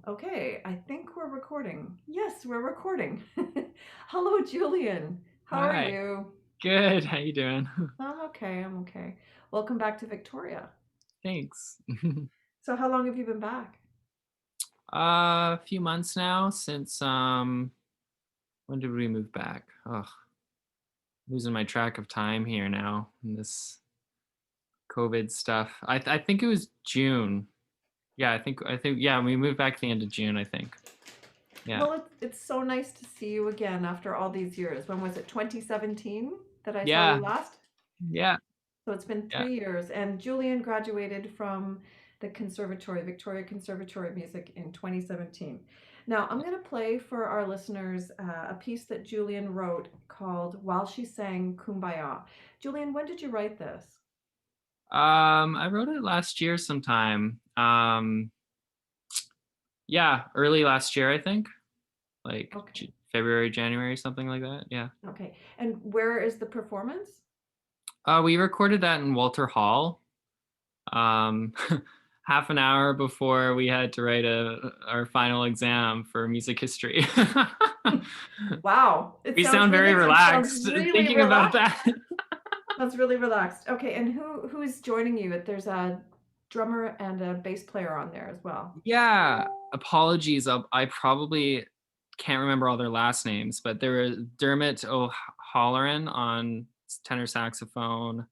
Okay, I think we're recording. Yes, we're recording. Hello, Julian. How are Hi. you? Good. How you doing? I'm okay. Welcome back to Victoria. Thanks. So, how long have you been back? A few months now since when did we move back? Oh, losing my track of time here now in this COVID stuff. I think it was June. Yeah, I think yeah, we moved back at the end of June, I think. Yeah. Well, it's so nice to see you again after all these years. When was it? 2017 that I saw you Yeah. last? Yeah. So it's been Yeah. 3 years. And Julian graduated from the Conservatory, Victoria Conservatory of Music in 2017. Now, I'm going to play for our listeners a piece that Julian wrote called While She Sang Kumbaya. Julian, when did you write this? I wrote it last year sometime. Yeah, early last year, I think. Like Okay. February, January, something like that. Yeah. Okay. And where is the performance? We recorded that in Walter Hall. um, half an hour before we had to write our final exam for music history. Wow. We sound very It sounds relaxed really thinking about relaxed. that. Sounds really relaxed. Okay, and who's joining you? There's a drummer and a bass player on there as well. Yeah, apologies. I probably can't remember all their last names, but there was Dermot O'Halloran on tenor saxophone.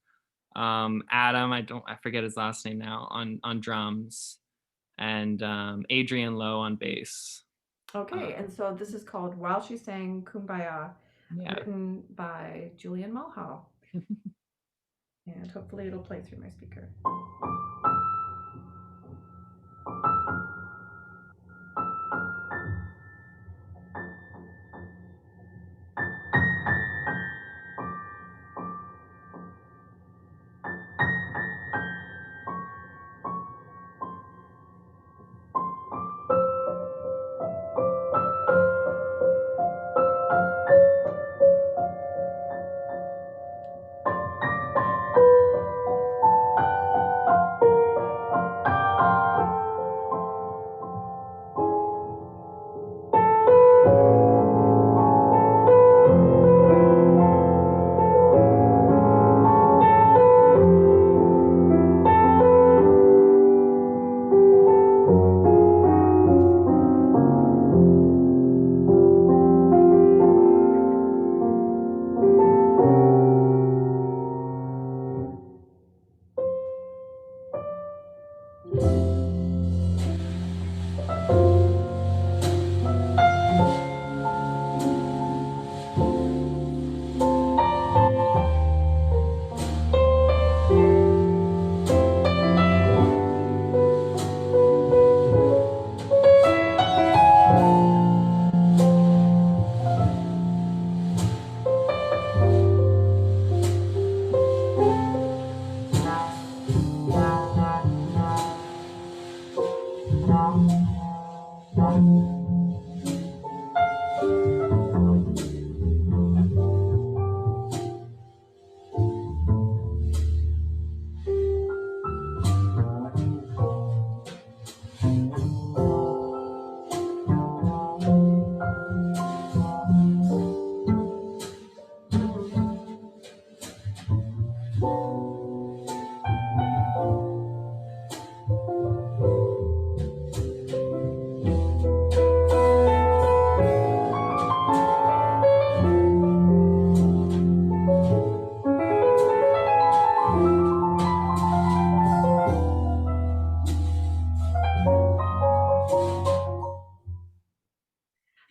Adam, I forget his last name now, on drums, and Adrian Lowe on bass. Okay, and so this is called While She Sang Kumbaya, Yeah. written by Julian Mulhall. And hopefully it'll play through my speaker.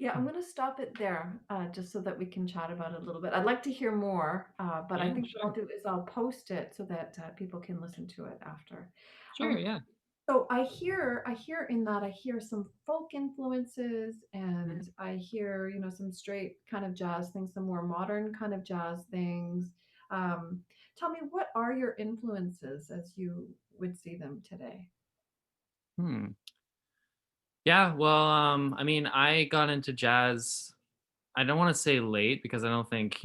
Yeah, I'm going to stop it there just so that we can chat about it a little bit. I'd like to hear more, but I Yeah, think what I'll sure. do is I'll post it so that people can listen to it after. Sure, Um, yeah. so I hear some folk influences, and Mhm. I hear some straight kind of jazz things, some more modern kind of jazz things. Um, Tell me, what are your influences as you would see them today? Hmm. Yeah, well, I mean, I got into jazz. I don't want to say late because I don't think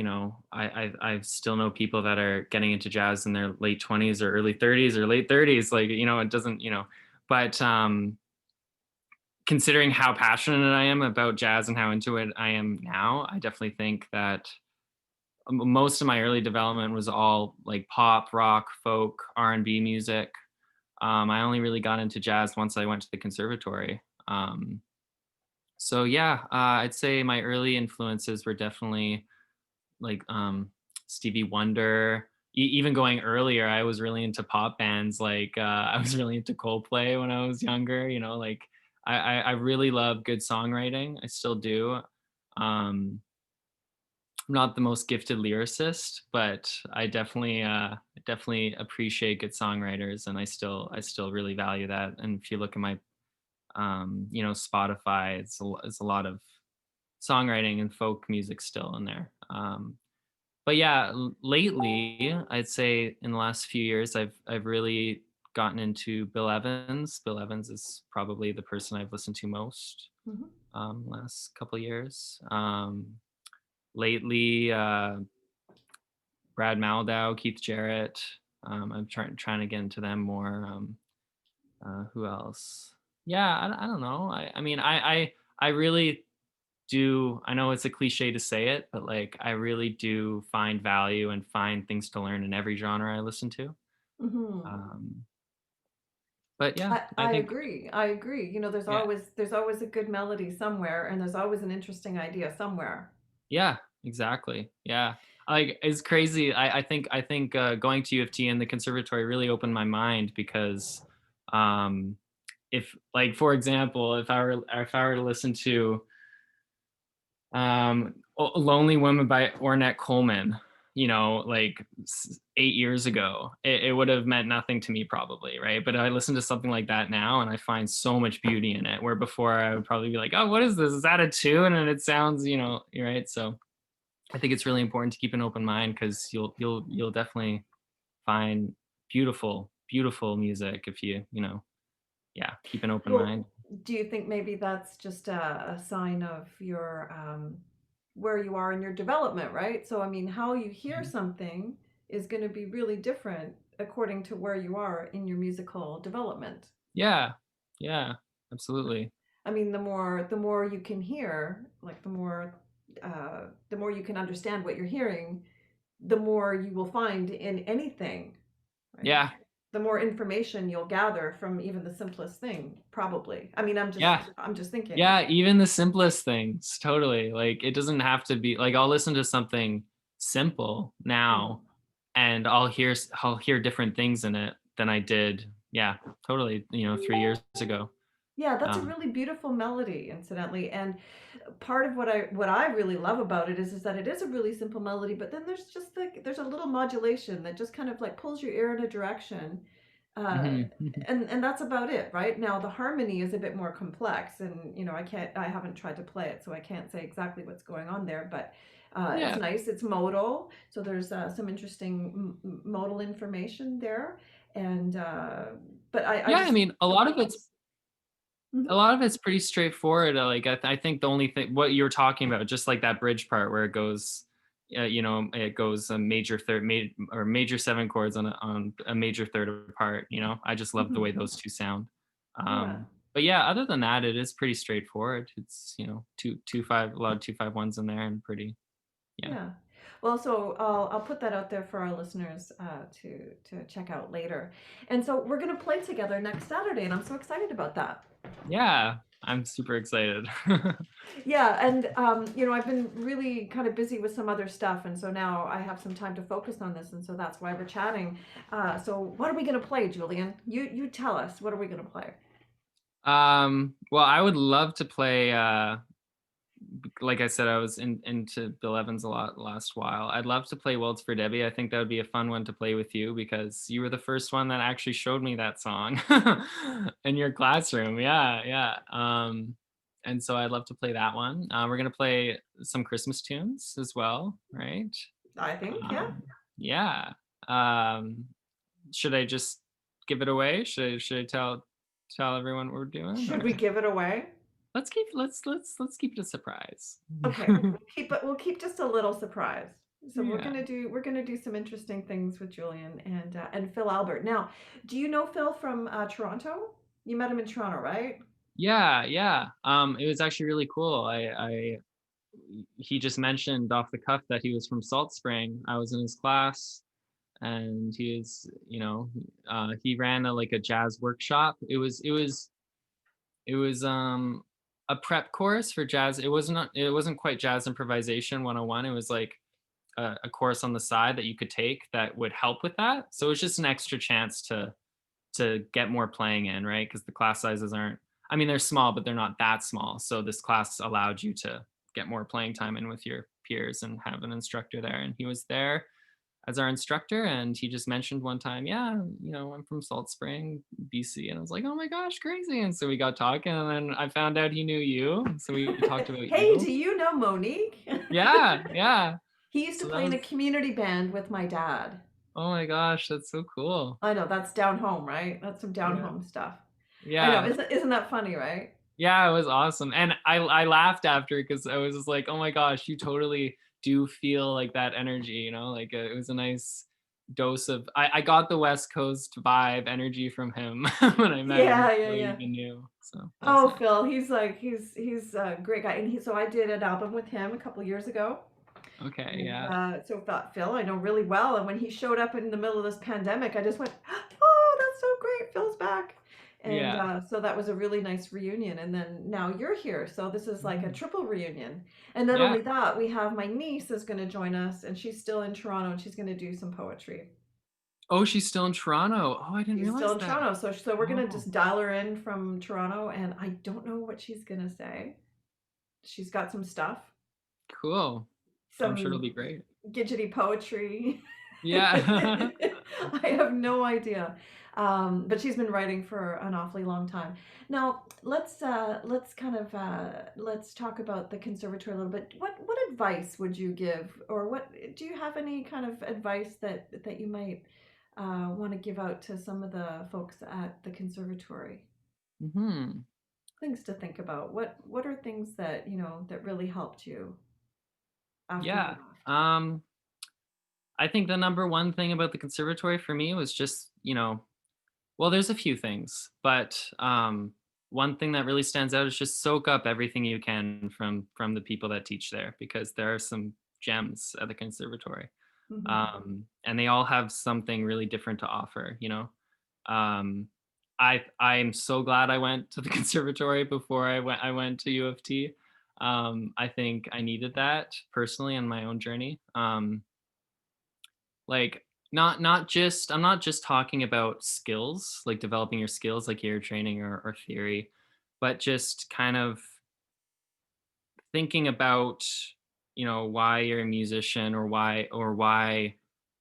I still know people that are getting into jazz in their late 20s or early 30s or late 30s. Like it doesn't. But considering how passionate I am about jazz and how into it I am now, I definitely think that most of my early development was all like pop, rock, folk, R&B music. I only really got into jazz once I went to the conservatory. So yeah, I'd say my early influences were definitely like Stevie Wonder. Even going earlier, I was really into pop bands. Like I was really into Coldplay when I was younger. You know, like I really love good songwriting. I still do. I'm not the most gifted lyricist, but I definitely appreciate good songwriters, and I still really value that. And if you look at my Spotify, it's a lot of songwriting and folk music still in there. But yeah, lately, I'd say in the last few years, I've really gotten into Bill Evans. Bill Evans is probably the person I've listened to most Mhm. last couple years. Lately, Brad Maldau, Keith Jarrett. I'm trying to get into them more. Who else? Yeah, I don't know. I really do. I know it's a cliche to say it, but like I really do find value and find things to learn in every genre I listen to. Mhm. Um, but yeah, I I think agree. I agree. You know, yeah, there's always a good melody somewhere, and there's always an interesting idea somewhere. yeah, exactly. Yeah. Like it's crazy. I think going to U of T and the conservatory really opened my mind because um if like for example, if I were to listen to Lonely Woman by Ornette Coleman, like 8 years ago, it would have meant nothing to me probably, right? But I listen to something like that now and I find so much beauty in it, where before I would probably be like, oh, what is this? Is that a tune? And it sounds, right? So I think it's really important to keep an open mind because you'll definitely find beautiful music if yeah, keep an open Well, mind. do you think maybe that's just a sign of your where you are in your development, right? So, I mean, how you hear Mhm. something is going to be really different according to where you are in your musical development. Yeah, yeah, absolutely. I mean, the more you can hear, like the more you can understand what you're hearing, the more you will find in anything, right? Yeah, The more information you'll gather from even the simplest thing, probably. I mean, yeah. I'm just thinking. Yeah, even the simplest things, totally. Like it doesn't have to be like I'll listen to something simple Mm. now and I'll hear different things in it than I did. Yeah, totally, 3 years ago. Yeah, that's a Um really beautiful melody, incidentally, and part of what I really love about it is that it is a really simple melody, but then there's just like there's a little modulation that just kind of like pulls your ear in a direction, uh, mhm, mhm. and that's about it, right? Now the harmony is a bit more complex, and I haven't tried to play it, so I can't say exactly what's going on there, but it's Yeah. nice. It's modal, so there's some interesting modal information there, and but I Yeah, I just. mean, a Mhm. lot of it's pretty straightforward. I think the only thing what you're talking about, just like that bridge part where it goes, it goes a major third, or major seven chords on a major third apart. I just love the way Mhm. those two sound. Yeah. But yeah, other than that, it is pretty straightforward. It's two five, a lot of 2 5 1s in there, and pretty yeah. Yeah. Well, so I'll put that out there for our listeners to check out later. And so we're gonna play together next Saturday, and I'm so excited about that. Yeah, I'm super excited. Yeah, and I've been really kind of busy with some other stuff, and so now I have some time to focus on this, and so that's why we're chatting. So what are we gonna play, Julian? You tell us. What are we gonna play? Well, I would love to play. Like I said, I was into Bill Evans a lot last while. I'd love to play Waltz for Debbie. I think that would be a fun one to play with you because you were the first one that actually showed me that song in your classroom. Yeah, yeah. And so I'd love to play that one. We're gonna play some Christmas tunes as well, right? I think, yeah. Um, yeah. Um, should I just give it away? Should I tell everyone what we're doing, Should or we give it away? let's keep it a surprise. Okay, we'll keep just a little surprise. So we're Yeah. gonna do we're gonna do some interesting things with Julian and Phil Albert. Now, do you know Phil from Toronto? You met him in Toronto, right? Yeah, yeah. It was actually really cool. He just mentioned off the cuff that he was from Salt Spring. I was in his class, and he ran a jazz workshop. It was a prep course for jazz. It wasn't quite jazz improvisation 101. It was like a course on the side that you could take that would help with that. So it was just an extra chance to get more playing in, right? Because the class sizes aren't, I mean, they're small, but they're not that small. So this class allowed you to get more playing time in with your peers and have an instructor there. And he was there as our instructor, and he just mentioned one time, yeah, I'm from Salt Spring, BC. And I was like, oh my gosh, crazy. And so we got talking, and then I found out he knew you. So we talked about Hey, you. do you know Monique? Yeah, yeah. He used to So that play in a was, community band with my dad. oh my gosh, that's so cool. I know, that's down home, right? That's some down Yeah. home stuff. I know, Yeah. isn't that funny, right? Yeah, it was awesome, and I laughed after because I was just like, "Oh my gosh, you totally do feel like that energy," like, it was a nice dose of I got the West Coast vibe energy from him when I met him Yeah, yeah, before he yeah. even knew, so that's Oh, nice. Phil, he's a great guy, and so I did an album with him a couple years ago, Okay, and yeah. so thought Phil I know really well, and when he showed up in the middle of this pandemic, I just went, oh, that's so great, Phil's back, and Yeah. so that was a really nice reunion, and then now you're here, so this is like a Mhm. triple reunion, and not Yeah. only that, we have my niece is going to join us, and she's still in Toronto, and she's going to do some poetry. Oh, she's still in Toronto. Oh, I didn't She's still realize in that. Toronto, so we're gonna Oh, just dial her in from Toronto, and I don't know what she's gonna say. She's got some stuff, cool. I'm sure it'll some be great. gidgety poetry. Yeah. I have no idea, but she's been writing for an awfully long time. Now let's talk about the conservatory a little bit. What advice would you give, or what do you have any kind of advice that you might want to give out to some of the folks at the conservatory? Mhm. Things to think about. What are things that that really helped you after you Yeah. left? Um I think the number one thing about the conservatory for me was just, well, there's a few things, but one thing that really stands out is just soak up everything you can from the people that teach there, because there are some gems at the conservatory, Hmm. and they all have something really different to offer. Um, I'm so glad I went to the conservatory before I went to U of T. I think I needed that personally in my own journey. Like, not just I'm not just talking about skills, like developing your skills like ear training or theory, but just kind of thinking about, why you're a musician, or why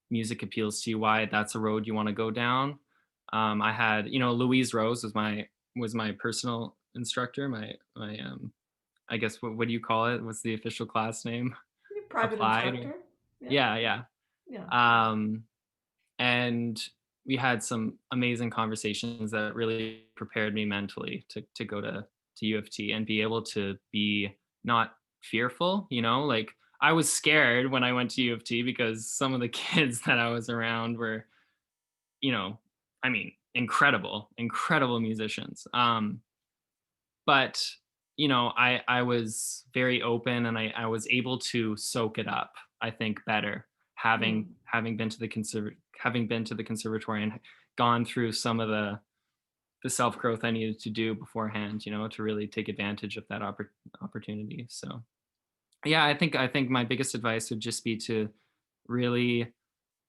music appeals to you, why that's a road you want to go down. I had, Louise Rose was my personal instructor, my I guess what do you call it? What's the official class name? Private Applied or instructor. Yeah, yeah, yeah. yeah. Um and we had some amazing conversations that really prepared me mentally to go to U of T and be able to be not fearful, like I was scared when I went to U of T because some of the kids that I was around were, you know, I mean, incredible musicians. But I was very open, and I was able to soak it up, I think, better, having Mm, having been to the conservatory and gone through some of the self growth I needed to do beforehand, to really take advantage of that opportunity. So yeah, I think my biggest advice would just be to really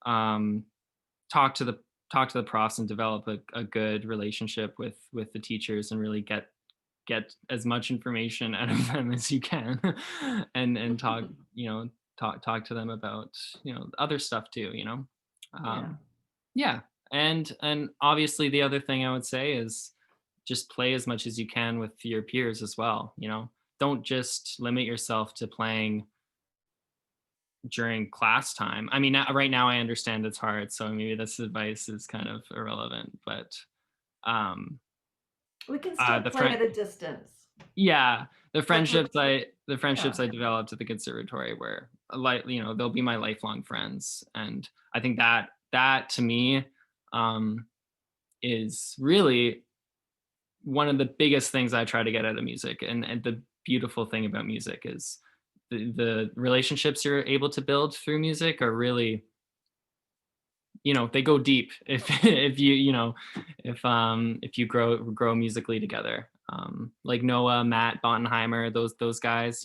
um, talk to the talk to the profs and develop a good relationship with the teachers, and really get as much information out of them as you can, and talk to them about other stuff too, yeah. um yeah. And obviously the other thing I would say is just play as much as you can with your peers as well. Don't just limit yourself to playing during class time. I mean, right now I understand it's hard, so maybe this advice is kind of irrelevant, but um We can still the play friend at a distance. yeah, Like with the friendships yeah. I developed at the conservatory were they'll be my lifelong friends, and I think that to me um is really one of the biggest things I try to get out of music, and the beautiful thing about music is the relationships you're able to build through music are really, they go deep if if if you grow musically together. Like Noah, Matt, Bontenheimer, those guys,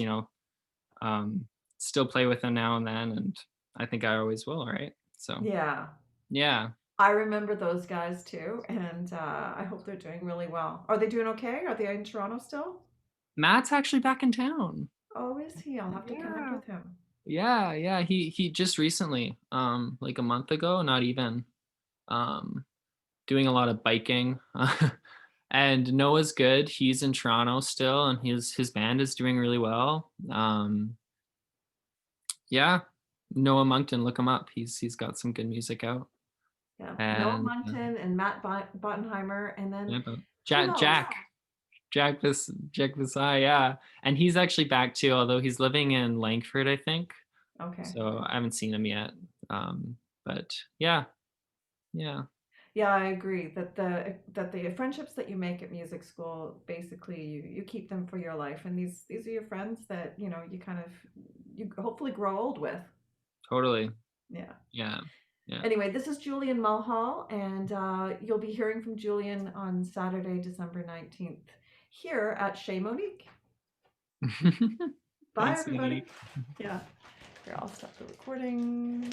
um, still play with them now and then, and I think I always will, right? So Yeah. yeah. I remember those guys too, and I hope they're doing really well. Are they doing okay? Are they in Toronto still? Matt's actually back in town. Oh, is he? I'll have to connect Yeah. with him. Yeah, yeah. He just recently, like a month ago, not even, um, doing a lot of biking. And Noah's good. He's in Toronto still, and his band is doing really well. Yeah, Noah Moncton, look him up. He's got some good music out. Yeah, Noah And Moncton and Matt Bottenheimer, and yeah, then but who else? Jack Visai, yeah, and he's actually back too. Although he's living in Langford, I think. Okay. So I haven't seen him yet. But yeah, yeah, Yeah, I agree that the friendships that you make at music school, basically you keep them for your life, and these are your friends that you kind of you hopefully grow old with. totally. Yeah. Yeah, yeah. Anyway, this is Julian Mulhall, and you'll be hearing from Julian on Saturday, December 19th, here at Chez Monik. Bye, Thanks, everybody. Monique. Yeah. Here, I'll stop the recording.